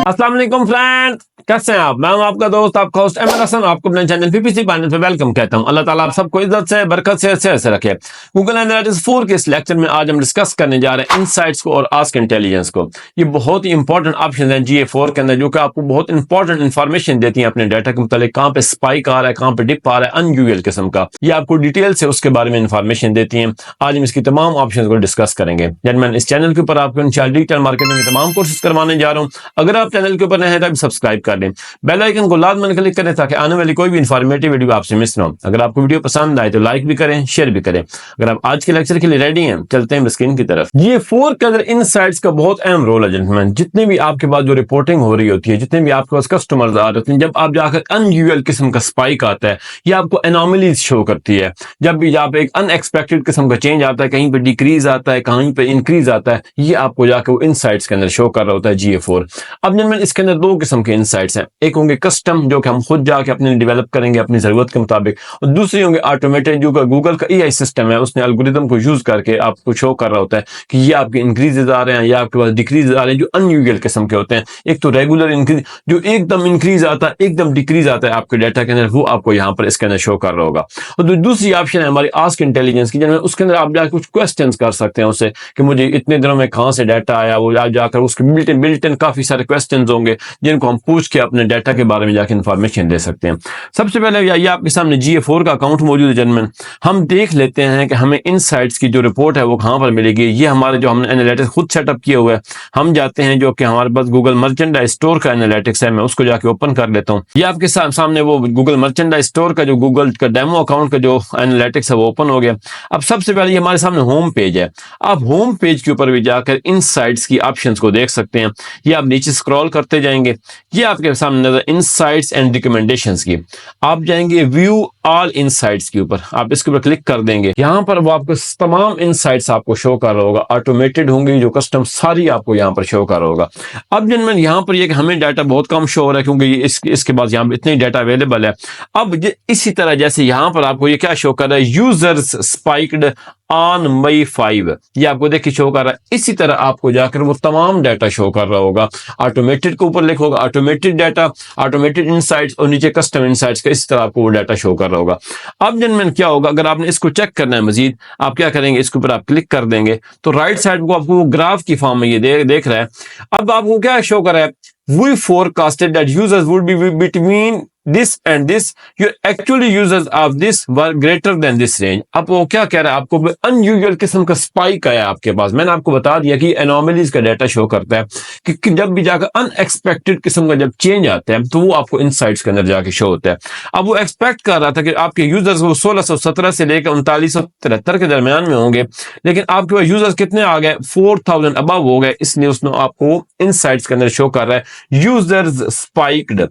अस्सलाम वालेकुम फ्रेंड, कैसे हैं आप? मैं हूं आपका दोस्त, आपका होस्ट अहमद हसन। आपको अपने चैनल पीपीसी पैनल पे वेलकम कहता हूं। अल्लाह ताला आप सबको इज्जत से, बरकत से, अच्छे से रखे। गूगल एनालिटिक्स 4 के इस लेक्चर में आज हम डिस्कस करने जा रहे हैं इनसाइट्स को और आस्क इंटेलिजेंस को। ये बहुत ही इंपॉर्टेंट ऑप्शन है GA4 के अंदर, जो कि आपको बहुत इंपॉर्टेंट इन्फॉर्मेशन देती है अपने डाटा के मुतालिक। कहाँ पे स्पाइक आ रहा है, कहाँ पे डिप आ रहा है, अनयूजुअल किस्म का, ये आपको डिटेल से उसके बारे में इन्फॉर्मेशन देती है। आज हम इसकी तमाम ऑप्शन को डिस्कस करेंगे। जेंटलमैन, इस चैनल के ऊपर आपको इंशाल्लाह डिजिटल मार्केटिंग के तमाम कोर्सेज करवाने जा रहा हूँ। अगर आप चैनल के ऊपर नए हैं तो सब्सक्राइब कर लें, बेल आइकन को लाजमन क्लिक करें ताकि आने वाली कोई भी इंफॉर्मेटिव वीडियो आपसे मिस ना हो। अगर आपको वीडियो पसंद आए तो लाइक भी करें, शेयर भी करें। अगर आप आज के लेक्चर के लिए रेडी हैं, चलते हैं स्क्रीन की तरफ। ये 4 के अंदर इनसाइट्स का बहुत अहम रोल है जेंटलमैन। जितने भी आपके पास जो रिपोर्टिंग हो रही होती है, जितने भी आपके पास कस्टमर्स आ रहे हैं, जब आप जाकर अनयूजुअल किस्म का स्पाइक आता है, ये आपको एनोमलीज शो करती है। जब भी आप एक अनएक्सपेक्टेड किस्म का चेंज आता है, कहीं पे डिक्रीज आता है, कहीं पे इंक्रीज आता है, ये आपको जाकर वो इनसाइट्स के अंदर शो कर रहा होता है GA4। अब जेंटलमैन, इसके अंदर दो किस्म के इनसाइट्स हैं। एक होंगे कस्टम, जो कि हम खुद जाके अपने डेवलप करेंगे अपनी जरूरत के मुताबिक, और दूसरी होंगे ऑटोमेटेड, जो गूगल का AI सिस्टम है, उसने एल्गोरिदम को यूज करके आपको शो कर रहा होता है कि ये आपके इंक्रीजेज आ रहे हैं या आपके पास डिक्रीज आ रहे हैं, जो अनयूजुअल किस्म के होते हैं। एक तो रेगुलर इंक्रीज, जो एकदम इंक्रीज आता है, एकदम डिक्रीज आता है आपके डाटा के अंदर, वो आपको यहाँ पर इसके अंदर शो कर रहा होगा। और दूसरी ऑप्शन है हमारी आस्क इंटेलिजेंस की, जिनमें उसके अंदर आप जाकर कुछ क्वेश्चंस कर सकते हैं उससे कि मुझे इतने दिनों में कहाँ से डाटा आया, वो आप जाकर उसके बिल्ट इन काफी सारे क्वेश्चंस होंगे जिनको हम पूछ के अपने डाटा के बारे में जाकर इंफॉर्मेशन दे सकते हैं। सबसे पहले ये आपके सामने GA4 का अकाउंट मौजूद है जेंटलमैन। हम देख लेते हैं कि हमें इनसाइट्स की जो रिपोर्ट है वो कहाँ पर मिलेगी। ये हमारे जो हमने एनालिटिक्स खुद सेटअप किया हुआ है, हम जाते हैं जो कि हमारे पास गूगल मर्चेंडाइज स्टोर का एनालिटिक्स है, मैं उसको जाके ओपन कर लेता हूँ। ये आपके सामने वो गूगल मर्चेंडाइज स्टोर का जो गूगल का डेमो अकाउंट का जो एनालिटिक्स है वो ओपन हो गया। अब सबसे पहले ये हमारे सामने होम पेज है। आप होम पेज के ऊपर भी जाकर इनसाइट्स की ऑप्शंस को देख सकते हैं। ये आप नीचे स्क्रॉल करते जाएंगे, ये आपके सामने नजर इनसाइट्स एंड रिकमेंडेशंस की। आप जाएंगे व्यू ऑल इनसाइट्स के ऊपर, आप इसके ऊपर क्लिक कर देंगे। यहाँ पर वो आपको तमाम इनसाइट्स आपको शो कर रहा होगा, ऑटोमेटेड होंगे जो कस्टम, सारी आपको यहाँ पर शो कर रहा होगा। अब जनरल यहाँ पर ये कि हमें डाटा बहुत कम शो हो रहा है क्योंकि ये इसके बाद यहाँ पर इतनी डाटा अवेलेबल है। अब इसी तरह जैसे यहाँ पर आपको ये क्या शो कर रहा है, यूजर्स स्पाइक्ड ऑन May 5, ये आपको देखिए शो कर रहा है। इसी तरह आपको जाकर वो तमाम डाटा शो कर रहा होगा। ऑटोमेटेड के ऊपर लिखोगा ऑटोमेटेड डाटा, ऑटोमेटेड इनसाइट्स, और नीचे कस्टम इनसाइट्स का इस तरह आपको वो डाटा शो कर रहा होगा। अब जनरल क्या होगा, अगर आपने इसको चेक करना है मजीद, आप क्या करेंगे, इसके ऊपर आप क्लिक कर देंगे तो राइट साइड को आपको ग्राफ की फॉर्म में ये देख रहा है। अब आपको क्या शो कर रहा है, we forecasted that users would be between this and this, your actually users of this were greater than this range। अब वो क्या कह रहा है, आपको अनयूजुअल किस्म का स्पाइक आया आपके पास। मैंने आपको बता दिया कि एनोमलीज का डाटा शो करता है कि जब भी जाकर अनएक्सपेक्टेड किस्म का जब चेंज आता है तो वो आपको इनसाइट्स के अंदर जाके शो होता है। अब वो एक्सपेक्ट कर रहा था कि आपके यूजर्स वो 1617 से लेकर 3973 के दरमियान में होंगे, लेकिन आपके पास यूजर्स कितने आ गए, 4000 अबव हो गए, इसलिए उसने आपको इनसाइट्स के अंदर शो कर रहा है यूजर्स स्पाइक्ड।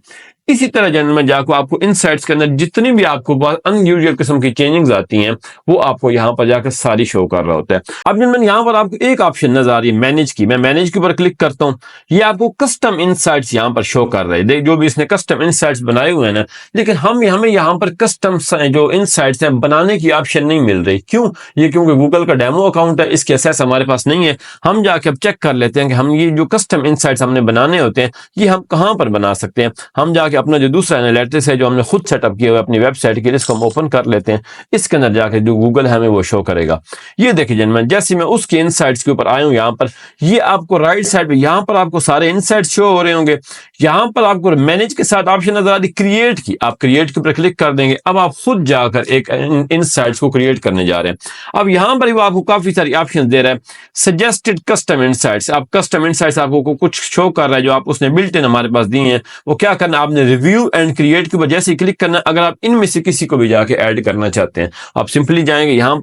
इसी तरह जनरल में जाकर आपको इनसाइट्स के अंदर जितनी भी आपको अनयूजुअल किस्म की चेंजिंग्स आती हैं वो आपको यहाँ पर जाकर सारी शो कर रहा होता है। अब जनरल यहाँ पर आपको एक ऑप्शन नजर आ रही है मैनेज की, मैं मैनेज के ऊपर क्लिक करता हूँ, ये आपको कस्टम इनसाइट्स यहाँ पर शो कर रहे हैं। जो भी इसने कस्टम इनसाइट्स बनाए हुए हैं ना, लेकिन हमें यहाँ पर कस्टम जो इनसाइट्स हैं बनाने की ऑप्शन नहीं मिल रही। क्यों? ये क्योंकि गूगल का डेमो अकाउंट है, इसके एक्सेस हमारे पास नहीं है। हम जाके अब चेक कर लेते हैं कि हम ये जो कस्टम इनसाइट्स हमने बनाने होते हैं ये हम कहाँ पर बना सकते हैं। हम जाके अपना जो दूसरा एनालिटिक्स है जो हमने खुद सेटअप किया हुआ है अपनी वेबसाइट के लिए, इसको हम ओपन कर लेते हैं। इसके अंदर जाके जो गूगल है हमें वो शो करेगा। ये देखिए जनरल, जैसे मैं उसके इनसाइट्स के ऊपर आया हूं, यहाँ पर ये आपको राइट साइड पे यहाँ पर आपको सारे इनसाइट्स शो हो रहे होंगे। यहाँ पर आपको मैनेज के साथ ऑप्शन नजर आ रही क्रिएट की, आप क्रिएट के ऊपर क्लिक कर देंगे। अब आप खुद जाकर एक इनसाइट्स को क्रिएट करने जा रहे हैं। अब यहाँ पर वो आपको काफी सारी ऑप्शन दे रहा है, सजेस्टेड कस्टम इनसाइट्स। आप कस्टम इनसाइट्स आपको कुछ शो कर रहा है जो आप उसने बिल्ट इन हमारे पास दिए हैं। वो क्या करना, आपने रिव्यू एंड क्रिएट की वजह से क्लिक करना। अगर आप इनमें से किसी को भी जाके ऐड करना चाहते हैं, आप सिंपली जाएंगे यहाँ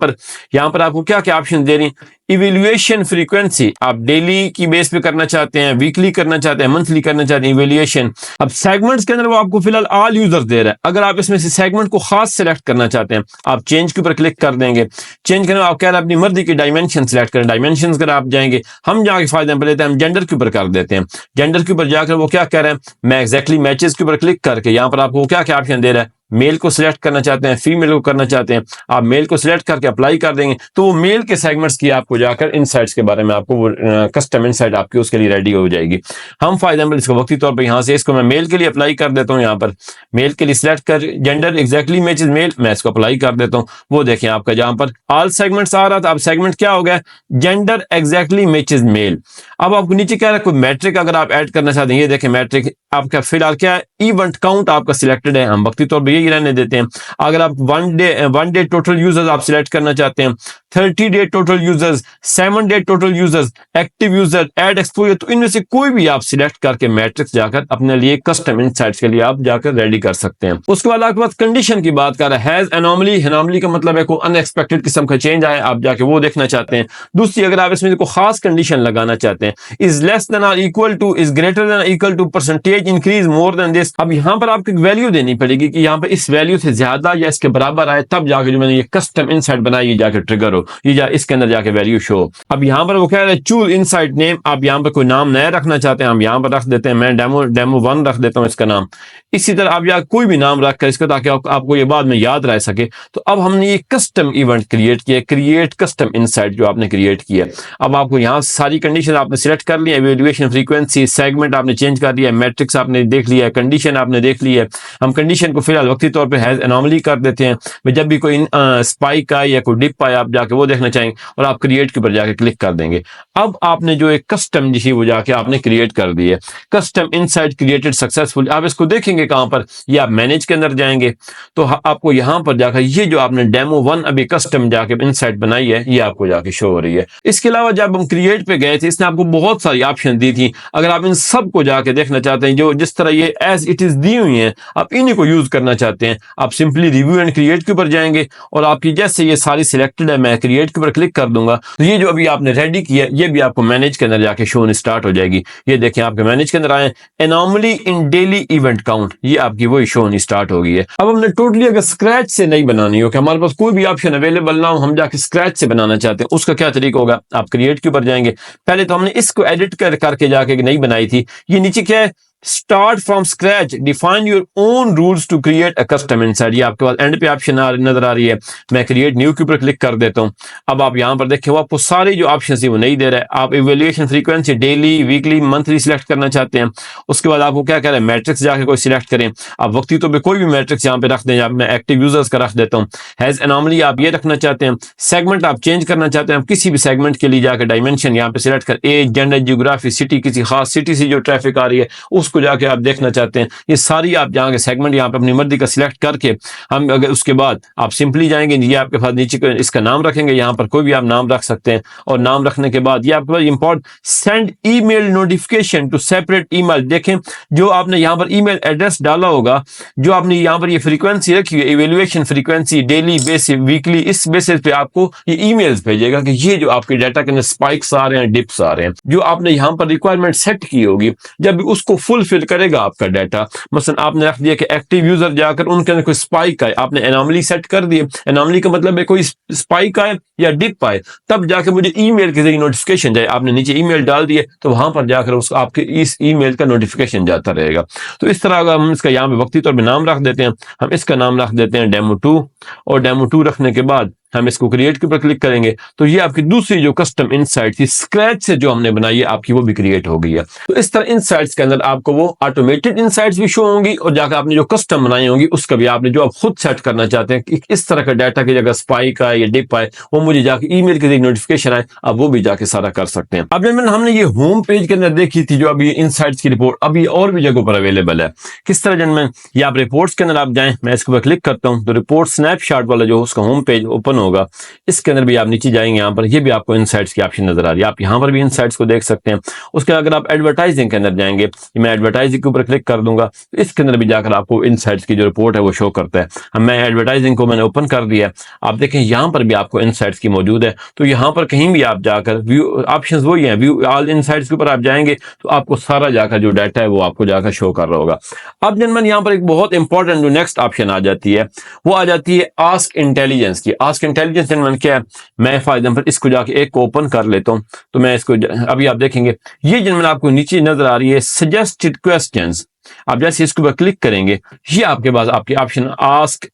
पर आपको क्या क्या ऑप्शन दे रही, इवेल्युएशन फ्रीक्वेंसी, आप डेली की बेस पे करना चाहते हैं, वीकली करना चाहते हैं, मंथली करना चाहते हैं, इवेल्युएशन। अब सेगमेंट्स के अंदर वो आपको फिलहाल ऑल यूजर्स दे रहा है। अगर आप इसमें से सेगमेंट को खास सिलेक्ट करना चाहते हैं, आप चेंज के ऊपर क्लिक कर देंगे। चेंज करने आप कह रहे हैं अपनी मर्जी की डायमेंशन सिलेक्ट करें, डायमेंशन अगर आप जाएंगे, हम जाके फायदे लेते हैं, हम जेंडर के ऊपर कर देते हैं। जेंडर के ऊपर जाकर वो क्या कह रहे हैं, मैं एक्जैक्टली मैचेस के ऊपर क्लिक करके यहाँ पर आपको क्या क्या ऑप्शन दे रहा है, मेल को सिलेक्ट करना चाहते हैं, फीमेल को करना चाहते हैं, आप मेल को सिलेक्ट करके अप्लाई कर देंगे तो वो मेल के सेगमेंट्स की आपको जाकर इनसाइट्स के बारे में आपको कस्टम इनसाइट आपकी उसके लिए रेडी हो जाएगी। हम फॉर एग्जाम्पल इसको वक्ती तौर पर यहाँ से इसको मैं मेल के लिए अप्लाई कर देता हूँ। यहाँ पर मेल के लिए सिलेक्ट कर जेंडर एग्जैक्टली मैचेस मेल, मैं इसको अप्लाई कर देता हूँ। वो देखें आपका जहां पर ऑल सेगमेंट्स आ रहा था, अब सेगमेंट क्या हो गया, जेंडर एग्जैक्टली मैचेस मेल। अब आपको नीचे क्या है, कोई मैट्रिक अगर आप ऐड करना चाहते हैं, ये देखें मैट्रिक आपका फिलहाल क्या है, इवेंट काउंट आपका सिलेक्टेड है, हम वक्ती तौर पर यही रहने देते हैं। अगर आप वन डे टोटल यूजर्स आप सिलेक्ट करना चाहते हैं, 30 day total users, 7 day total users, active user, ad exposure, तो इनमें से कोई भी आप सिलेक्ट करके मैट्रिक्स जाकर अपने लिए कस्टम इनसाइट्स के लिए आप जाकर रेडी कर सकते हैं। उसके बाद आपके पास कंडीशन की बात कर रहा है, हैज एनोमली, एनोमली का मतलब है कोई अनएक्सपेक्टेड किस्म का चेंज आए, आप जाके वो देखना चाहते हैं। दूसरी, अगर आप इसमें कोई खास कंडीशन लगाना चाहते हैं, इज लेस देन और equal to, is greater than equal to, percentage increase more than this. अब यहाँ पर आपको वैल्यू देनी पड़ेगी कि यहाँ पर इस वैल्यू से ज्यादा या इसके बराबर आए, तब जाके जो मैंने ये कस्टम इनसाइट बनाई ये जाके ट्रिगर हो, ये इसके अंदर जाके वैल्यू शो। अब यहाँ पर वो कह रहे हैं चूज इनसाइट नेम, आप यहाँ पर कोई नाम नया रखना चाहते हैं, हम यहाँ पर रख देते हैं, मैं डेमो 1 रख देता हूँ इसका नाम। इसी तरह आप यहाँ कोई भी नाम रखकर इसको, ताकि आपको ये बाद में याद रह सके। तो अब हमने ये कस्टम इवेंट क्रिएट किया, क्रिएट कस्टम इनसाइट जो आपने क्रिएट किया। अब आपको यहाँ सारी कंडीशन आपने सिलेक्ट कर लिया, एवेल्युएशन फ्रीक्वेंसी, सेगमेंट आपने चेंज कर दिया, मैट्रिक्स आपने देख लिया, कंडीशन आपने देख ली है। हम कंडीशन को फिलहाल वक्ती तौर पे हैज एनोमली कर देते हैं। जब भी कोई स्पाइक आए या कोई डिप आए, आप जाके वो देखना चाहेंगे और आप क्रिएट के ऊपर जाके क्लिक कर देंगे। अब आपने जो एक कस्टम जी वो जाके आपने क्रिएट कर दी है, कस्टम इनसाइट क्रिएटेड सक्सेसफुल। आप इसको देखेंगे कहां पर, ये आप मैनेज के अंदर जाएंगे तो आपको यहां पर जाकर ये जो आपने डेमो 1 अभी कस्टम जाके इनसाइट बनाई है, ये आपको जाके शो हो रही है। इसके अलावा जब हम क्रिएट पे गए थे, इसने आपको बहुत सारी ऑप्शन दी थी। अगर आप इन सब को जाके देखना चाहते हैं, जो जिस तरह ये एज इट इज दी हुई है, आप इन्हीं को यूज करना चाहते हैं, आप सिंपली रिव्यू एंड क्रिएट के ऊपर जाएंगे और आपकी जैसे ये सारी सिलेक्टेड है, मैं क्रिएट के ऊपर क्लिक कर दूंगा तो ये जो अभी आपने रेडी किया ये भी आपको मैनेज के अंदर जाके शो स्टार्ट हो जाएगी। ये देखें आपके मैनेज के अंदर आए, एनोमली इन डेली इवेंट काउंट, ये आपकी वही शो स्टार्ट हो गई है। अब हमने टोटली अगर स्क्रैच से नहीं बनानी हो कि हमारे पास कोई भी ऑप्शन अवेलेबल ना हो, हम जाके स्क्रैच से बनाना चाहते हैं, उसका क्या तरीका होगा, आप क्रिएट के ऊपर जाएंगे। पहले तो हमने इसको एडिट करके जाके नहीं बनाई थी। ये नीचे क्या है, start from scratch, define your own rules to create a custom insight. ये आपके पास एंड पे ऑप्शन नजर आ रही है, मैं क्रिएट न्यू के ऊपर क्लिक कर देता हूं। अब आप यहां पर देखें वो आपको सारी जो ऑप्शन है वो नहीं दे रहा है। आप evaluation frequency daily, weekly, monthly select करना चाहते हैं। उसके बाद आपको क्या कह रहा है, मैट्रिक्स जाके कोई सिलेक्ट करें। आप वक्ती तौर पे कोई भी मैट्रिक्स यहाँ पे रख दें, मैं एक्टिव यूजर्स का रख देता हूँ। हैज एनोमली आप ये रखना चाहते हैं। सेगमेंट आप चेंज करना चाहते हैं, आप किसी भी सेगमेंट के लिए जाकर डायमेंशन यहाँ पे सिलेक्ट कर, एज, जेंडर, जियोग्राफी, सिटी, किसी खास सिटी से जो ट्रैफिक आ रही है उसको जाके आप देखना चाहते हैं। ये सारी आप जाएंगे सेगमेंट यहाँ पे अपनी मर्जी का सिलेक्ट करके, हम अगर उसके बाद आप सिंपली जाएंगे, ये आपके पास नीचे इसका नाम रखेंगे, यहाँ पर कोई भी आप नाम रख सकते हैं। और नाम रखने के बाद ये आपके पास import send email notification to separate email. देखें जो आपने यहाँ पर ईमेल एड्रेस डाला होगा, जो आपने यहाँ पर ये फ्रीक्वेंसी रखी है, evaluation frequency daily basis, weekly, इस बेसिस पे आपको ये ईमेल्स भेजेगा कि ये जो आपके डाटा के अंदर स्पाइक्स आ रहे हैं, डिप्स आ रहे हैं, जो आपने यहाँ पर रिक्वायरमेंट सेट की होगी, जब उसको फुलफिल करेगा आपका डाटा। मसलन आपने रख दिया कि एक्टिव यूजर जाकर उनके अंदर कोई स्पाइक आए, आपने एनोमली सेट कर दिए। एनोमली का मतलब है कोई स्पाइक आए या डिप आए, तब जाकर मुझे ईमेल के जरिए नोटिफिकेशन जाए। आपने नीचे ईमेल डाल दिए तो वहां पर जाकर उसको आपके इस ईमेल का नोटिफिकेशन जाता रहेगा। तो इस तरह अगर हम इसका यहाँ पे वक्ती तौर पर नाम रख देते हैं, हम इसका नाम रख देते हैं डेमो 2, और डेमो 2 रखने के बाद हम इसको क्रिएट के ऊपर क्लिक करेंगे तो ये आपकी दूसरी जो कस्टम इनसाइट थी स्क्रैच से जो हमने बनाई है, आपकी वो भी क्रिएट हो गई है। तो इस तरह इनसाइट्स के अंदर आपको वो ऑटोमेटेड इनसाइट्स भी शो होंगी, और जाकर आपने जो कस्टम बनाई होंगी उसका भी आपने जो आप खुद सेट करना चाहते हैं कि इस तरह का डाटा की जगह स्पाइक आए या डिप आए, वो मुझे जाके ईमेल के जरिए नोटिफिकेशन आए, आप वो भी जाके सारा कर सकते हैं। अब जब हमने ये होम पेज के अंदर देखी थी जो अभी इनसाइट्स की रिपोर्ट, अभी और भी जगहों पर अवेलेबल है। किस तरह जनमैन, ये आप रिपोर्ट्स के अंदर आप जाएं, मैं इसके ऊपर क्लिक करता हूं तो रिपोर्ट स्नैपशॉट वाला जो उसका होम पेज ओपन होगा। इसके अंदर भी आप नीचे जाएंगे, यहाँ पर ये भी आपको इनसाइट्स की ऑप्शन नजर आ रही है, आप यहाँ पर भी इनसाइट्स को देख सकते हैं। उसके अगर आप एडवर्टाइजिंग के अंदर जाएंगे, मैं एडवर्टाइजिंग के ऊपर क्लिक कर दूंगा तो इसके अंदर भी जाकर आपको इनसाइट्स की जो रिपोर्ट है वो शो करता है। हम मैं एडवर्टाइजिंग को मैंने ओपन कर दिया, आप देखें यहाँ पर भी आपको इनसाइट्स की मौजूद है। तो यहाँ पर कहीं भी आप जाकर व्यू ऑप्शंस वही है, व्यू ऑल इनसाइट्स के ऊपर आप जाएंगे तो आपको सारा जाकर जो डाटा है वो आपको जाकर शो कर रहा होगा। अब जनमन यहाँ पर एक बहुत इंपॉर्टेंट जो नेक्स्ट ऑप्शन आ जाती है वो आ जाती है आस्क इंटेलिजेंस की। आस्क इंटेलिजेंस जेनरल क्या है, मैं फायदा पर इसको जाके एक को ओपन कर लेता हूँ। तो मैं इसको अभी आप देखेंगे ये जेनरल आपको नीचे नजर आ रही है सजेस्टेड क्वेश्चंस। आप जैसे इसके ऊपर क्लिक करेंगे ये आपके पास आपकी ऑप्शन आस्क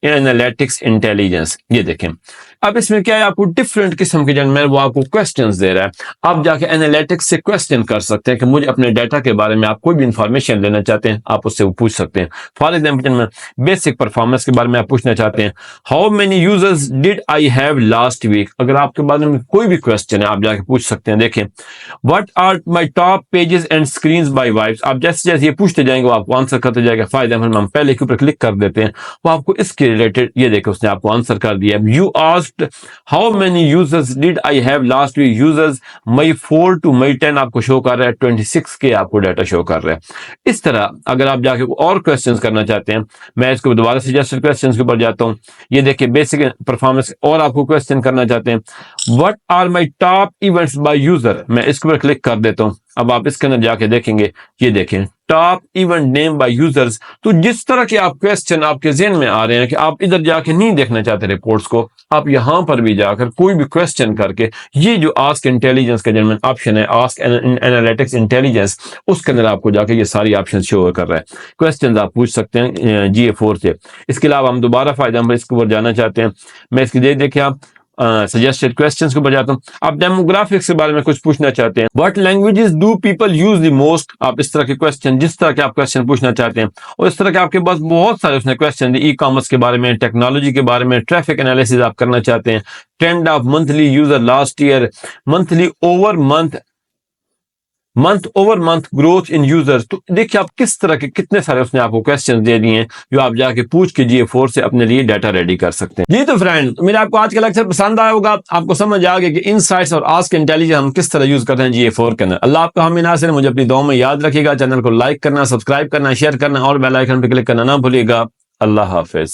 एनालिटिक्स इंटेलिजेंस, ये देखें। अब इसमें क्या है, आपको डिफरेंट किस्म के जनरल वो आपको क्वेश्चंस दे रहा है। आप जाके एनालिटिक्स से क्वेश्चन कर सकते हैं कि मुझे अपने डाटा के बारे में आप कोई भी इंफॉर्मेशन लेना चाहते हैं, आप उससे वो पूछ सकते हैं। फॉर एग्जाम्पल बेसिक परफॉर्मेंस के बारे में आप पूछना चाहते हैं, how many users did I have last week. अगर आपके बारे में कोई भी क्वेश्चन है आप जाके पूछ सकते हैं। देखें what are my top pages and screen by views. आप जैसे जैसे ये पूछते जाएंगे वो आपको आंसर करते जाएगा। फायदा हम पहले के ऊपर क्लिक कर देते हैं, वो आपको इसके रिलेटेड ये देखो उसने आपको आंसर कर दिया। You asked how many users did I have last week, users May 4 to May 10 आपको शो कर रहा है, 26 के आपको डाटा शो कर रहा है। इस तरह अगर आप जाके और क्वेश्चंस करना चाहते हैं, मैं इसको दोबारा सजेस्टेड क्वेश्चंस के ऊपर जाता हूं। ये देखिए बेसिक परफॉर्मेंस और आपको क्वेश्चन करना चाहते हैं, what are my top events by user, मैं इसके ऊपर क्लिक कर देता हूं। अब आप इसके अंदर जाके देखेंगे, ये देखें top event name by users. तो जिस तरह के आप क्वेश्चन आपके ज़हन में आ रहे हैं कि आप इधर जाके नहीं देखना चाहते रिपोर्ट्स को, आप यहां पर भी जाकर कोई भी क्वेश्चन करके ये जो आस्क इंटेलिजेंस का जनरल ऑप्शन है आस्क एनालिटिक्स इंटेलिजेंस, उसके अंदर आपको जाके ये सारी ऑप्शन शो कर रहा है। क्वेश्चन आप पूछ सकते हैं GA4 से। इसके अलावा हम दोबारा फायदा हम इसके ऊपर जाना चाहते हैं, मैं इसकी देखिए आप सजेस्टेड क्वेश्चंस को बजाता हूं। आप डेमोग्राफिक्स के बारे में कुछ पूछना चाहते हैं, what languages do people use the most. आप इस तरह के क्वेश्चन जिस तरह के आप क्वेश्चन पूछना चाहते हैं, और इस तरह के आपके पास बहुत सारे उसने क्वेश्चन ई कॉमर्स के बारे में, टेक्नोलॉजी के बारे में, ट्रैफिक एनालिसिस आप करना चाहते हैं, trend of monthly user last year, monthly over month over month growth in users. तो देखिए आप किस तरह के कितने सारे उसने आपको क्वेश्चन दे दिए हैं जो आप जाके पूछ के GA4 से अपने लिए डाटा रेडी कर सकते हैं। जी तो फ्रेंड, मेरे आपको आज का लेक्चर पसंद आया होगा, आपको समझ आ गया कि इनसाइट्स और आस्क इंटेलिजेंस हम किस तरह यूज करते हैं GA4 के अंदर। अल्लाह आपका हामी नासिर, मुझे अपनी दुआ में याद रखिएगा। चैनल को लाइक करना, सब्सक्राइब करना, शेयर करना और बेल आइकन पर क्लिक करना ना भूलिएगा। अल्लाह हाफिज।